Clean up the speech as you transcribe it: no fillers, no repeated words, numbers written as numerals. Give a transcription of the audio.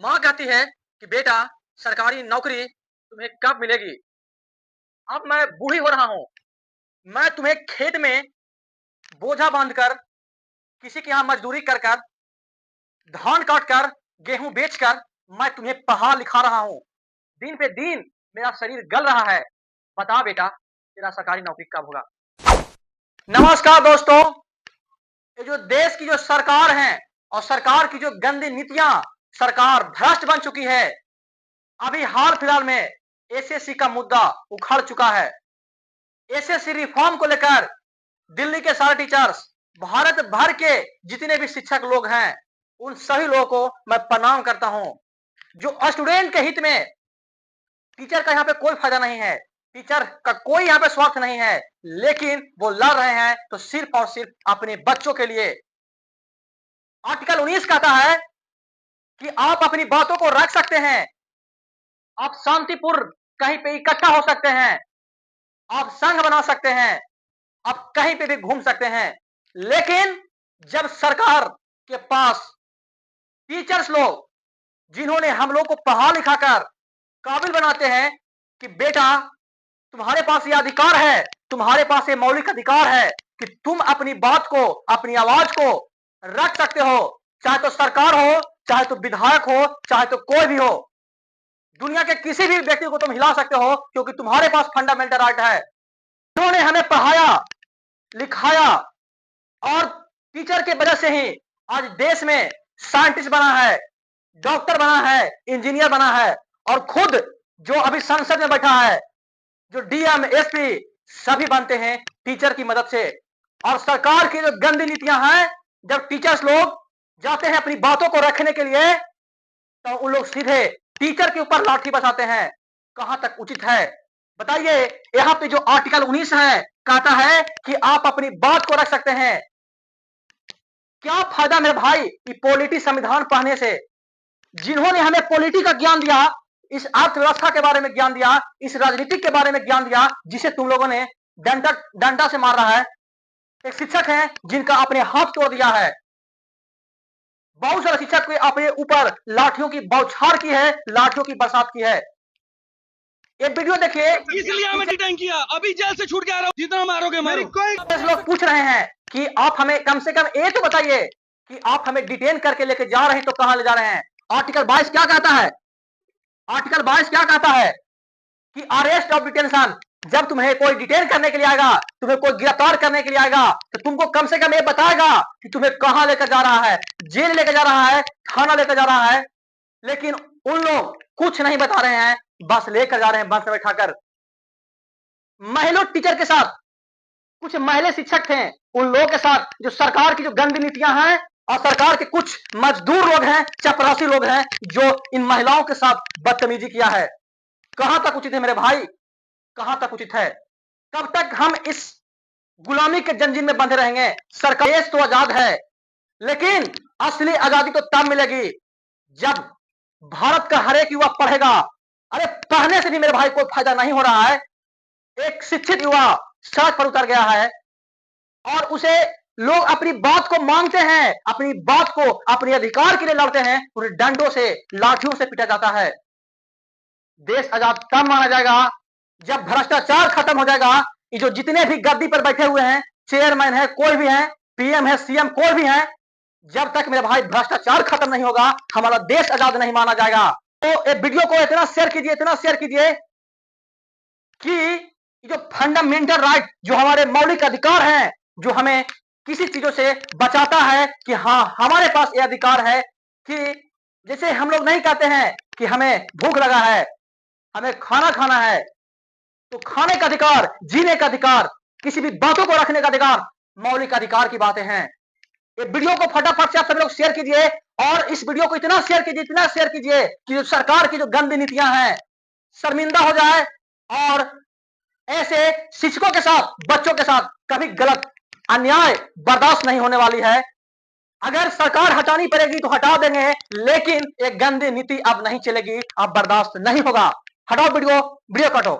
माँ कहती है कि बेटा सरकारी नौकरी तुम्हें कब मिलेगी? अब मैं बूढ़ी हो रहा हूँ। मैं तुम्हें खेत में बोझा बांधकर, किसी के यहाँ मजदूरी कर कर, धान काट कर, गेहूँ बेचकर मैं तुम्हें पढ़ा लिखा रहा हूँ। दिन पे दिन मेरा शरीर गल रहा है। बता बेटा तेरा सरकारी नौकरी कब होगा? नमस्कार दोस्तों, ये जो देश की जो सरकार है और सरकार की जो गंदी नीतियां, सरकार भ्रष्ट बन चुकी है। अभी हाल फिलहाल में एसएससी का मुद्दा उखड़ चुका है। एसएससी रिफॉर्म को लेकर दिल्ली के सारे टीचर्स, भारत भर के जितने भी शिक्षक लोग हैं, उन सभी लोगों को मैं प्रणाम करता हूं। जो स्टूडेंट के हित में, टीचर का यहाँ पे कोई फायदा नहीं है, टीचर का कोई यहाँ पे स्वार्थ नहीं है, लेकिन वो लड़ रहे हैं तो सिर्फ और सिर्फ अपने बच्चों के लिए। आर्टिकल 19 कहता है कि आप अपनी बातों को रख सकते हैं, आप शांतिपूर्ण कहीं पे इकट्ठा हो सकते हैं, आप संघ बना सकते हैं, आप कहीं पे भी घूम सकते हैं। लेकिन जब सरकार के पास टीचर्स लोग, जिन्होंने हम लोग को पढ़ा लिखा कर काबिल बनाते हैं कि बेटा तुम्हारे पास ये अधिकार है, तुम्हारे पास ये मौलिक अधिकार है कि तुम अपनी बात को, अपनी आवाज को रख सकते हो, चाहे तो सरकार हो, चाहे तो विधायक हो, चाहे तो कोई भी हो, दुनिया के किसी भी व्यक्ति को तुम हिला सकते हो, क्योंकि तुम्हारे पास फंडामेंटल राइट है। उन्होंने हमें पढ़ाया लिखाया और टीचर के वजह से ही आज देश में साइंटिस्ट बना है, डॉक्टर बना है, इंजीनियर बना है, और खुद जो अभी संसद में बैठा है, जो डीएम एसपी सभी बनते हैं टीचर की मदद से। और सरकार की जो गंदी नीतियां हैं, जब टीचर्स लोग जाते हैं अपनी बातों को रखने के लिए, तो उन लोग सीधे टीचर के ऊपर लाठी बरसाते हैं। कहां तक उचित है बताइए? यहां पे जो आर्टिकल 19 है, कहता है कि आप अपनी बात को रख सकते हैं। क्या फायदा मेरे भाई कि पॉलिटी संविधान पढ़ने से? जिन्होंने हमें पॉलिटी का ज्ञान दिया, इस अर्थव्यवस्था के बारे में ज्ञान दिया, इस राजनीतिक के बारे में ज्ञान दिया, जिसे तुम लोगों ने डंडा डंडा से मार रहा है। एक शिक्षक है जिनका आपने हाथ तोड़ दिया है। बहुत सारे शिक्षक को अपने ऊपर लाठियों की बौछार की है, लाठियों की बरसात की है। ये वीडियो देखिए। इसलिए हमें डिटेन किया, अभी जेल से छूट के आ रहा हूं, जितना मारोगे मारो। लोग पूछ रहे हैं कि आप हमें कम से कम ये तो बताइए कि आप हमें डिटेन करके लेके जा रहे हैं तो कहां ले जा रहे हैं? आर्टिकल 22 क्या कहता है? आर्टिकल 22 क्या कहता है कि अरेस्ट ऑफ डिटेंशन, जब तुम्हें कोई डिटेन करने के लिए आएगा, तुम्हें कोई गिरफ्तार करने के लिए आएगा, तो तुमको कम से कम ये बताएगा कि तुम्हें कहां लेकर जा रहा है, जेल लेकर जा रहा है, थाना लेकर जा रहा है। लेकिन उन लोग कुछ नहीं बता रहे हैं, बस लेकर जा रहे हैं बस में बैठाकर। महिला टीचर के साथ कुछ महिला शिक्षक थे, उन लोगों के साथ जो सरकार की जो गंदी नीतियां हैं, और सरकार के कुछ मजदूर लोग हैं, चपरासी लोग हैं, जो इन महिलाओं के साथ बदतमीजी किया है। कहां तक उचित है मेरे भाई? कहां तक उचित है? कब तक हम इस गुलामी के जंजीर में बंधे रहेंगे? सरकार, देश तो आजाद है, लेकिन असली आजादी तो तब मिलेगी जब भारत का हर एक युवा पढ़ेगा। अरे पढ़ने से भी मेरे भाई कोई फायदा नहीं हो रहा है। एक शिक्षित युवा सड़क पर उतर गया है और उसे लोग अपनी बात को मांगते हैं, अपनी बात को, अपने अधिकार के लिए लड़ते हैं, उन्हें डंडों से, लाठियों से पीटा जाता है। देश आजाद तब माना जाएगा जब भ्रष्टाचार खत्म हो जाएगा। ये जो जितने भी गद्दी पर बैठे हुए हैं, चेयरमैन है, कोई भी है, पीएम है, सीएम कोई भी है, जब तक मेरे भाई भ्रष्टाचार खत्म नहीं होगा, हमारा देश आजाद नहीं माना जाएगा। तो वीडियो को इतना शेयर कीजिए, इतना शेयर कीजिए कि जो फंडामेंटल राइट, जो हमारे मौलिक अधिकार हैं, जो हमें किसी चीजों से बचाता है, कि हाँ हमारे पास ये अधिकार है कि जैसे हम लोग नहीं कहते हैं कि हमें भूख लगा है, हमें खाना खाना है, तो खाने का अधिकार, जीने का अधिकार, किसी भी बातों को रखने का अधिकार, मौलिक अधिकार की बातें हैं। ये वीडियो को फटाफट से आप सब लोग शेयर कीजिए, और इस वीडियो को इतना शेयर कीजिए, इतना शेयर कीजिए कि जो सरकार की जो गंदी नीतियां हैं शर्मिंदा हो जाए, और ऐसे शिक्षकों के साथ, बच्चों के साथ कभी गलत अन्याय बर्दाश्त नहीं होने वाली है। अगर सरकार हटानी पड़ेगी तो हटा देंगे, लेकिन एक गंदी नीति अब नहीं चलेगी, अब बर्दाश्त नहीं होगा। हटाओ वीडियो, वीडियो कटो।